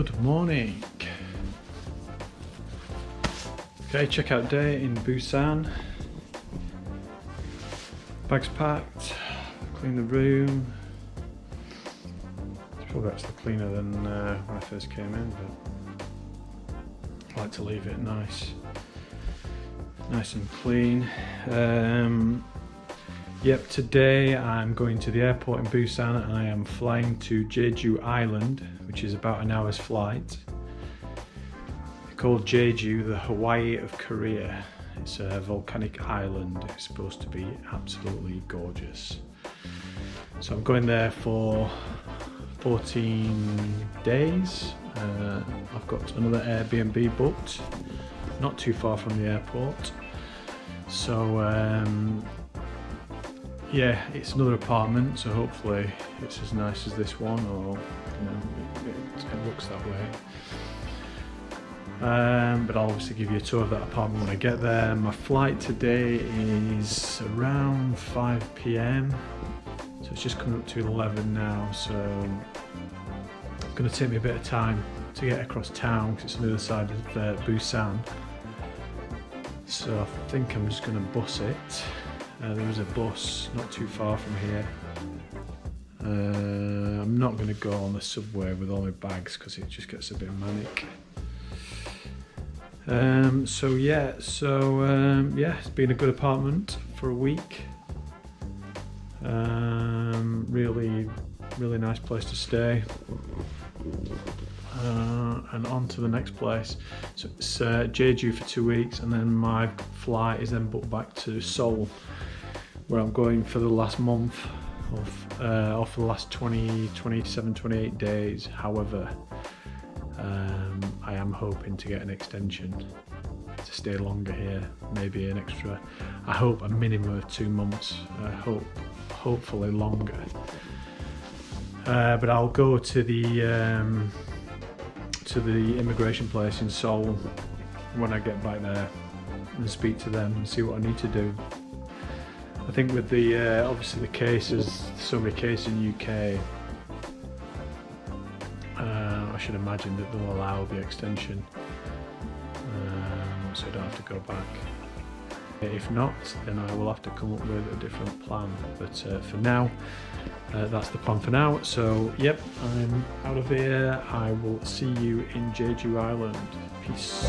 Good morning. Okay, checkout day in Busan. Bags packed, clean the room. It's probably actually cleaner than when I first came in, but I like to leave it nice and clean. Yep, today I'm going to the airport in Busan and I am flying to Jeju Island, which is about an hour's flight. It's called Jeju, the Hawaii of Korea. It's a volcanic island. It's supposed to be absolutely gorgeous. So I'm going there for 14 days. I've got another Airbnb booked, not too far from the airport. So yeah, it's another apartment, so hopefully it's as nice as this one, or it looks that way. But I'll obviously give you a tour of that apartment when I get there. My flight today is around 5 PM, so it's just coming up to 11 now, so it's going to take me a bit of time to get across town because it's on the other side of Busan. So I think I'm just going to bus it. There is a bus not too far from here. I'm not going to go on the subway with all my bags because it just gets a bit manic. Yeah, it's been a good apartment for a week. Really nice place to stay. And on to the next place. So it's Jeju for 2 weeks, and then my flight is then booked back to Seoul, where I'm going for the last month or for the last 27, 28 days. However, I am hoping to get an extension to stay longer here, maybe an extra, I hope a minimum of 2 months, hopefully longer. But I'll go to the immigration place in Seoul when I get back there and speak to them and see what I need to do. I think with the obviously the cases, so many cases in UK, I should imagine that they'll allow the extension, so I don't have to go back. If not, then I will have to come up with a different plan, but for now, that's the plan for now. So yep, I'm out of here. I will see you in Jeju Island. Peace.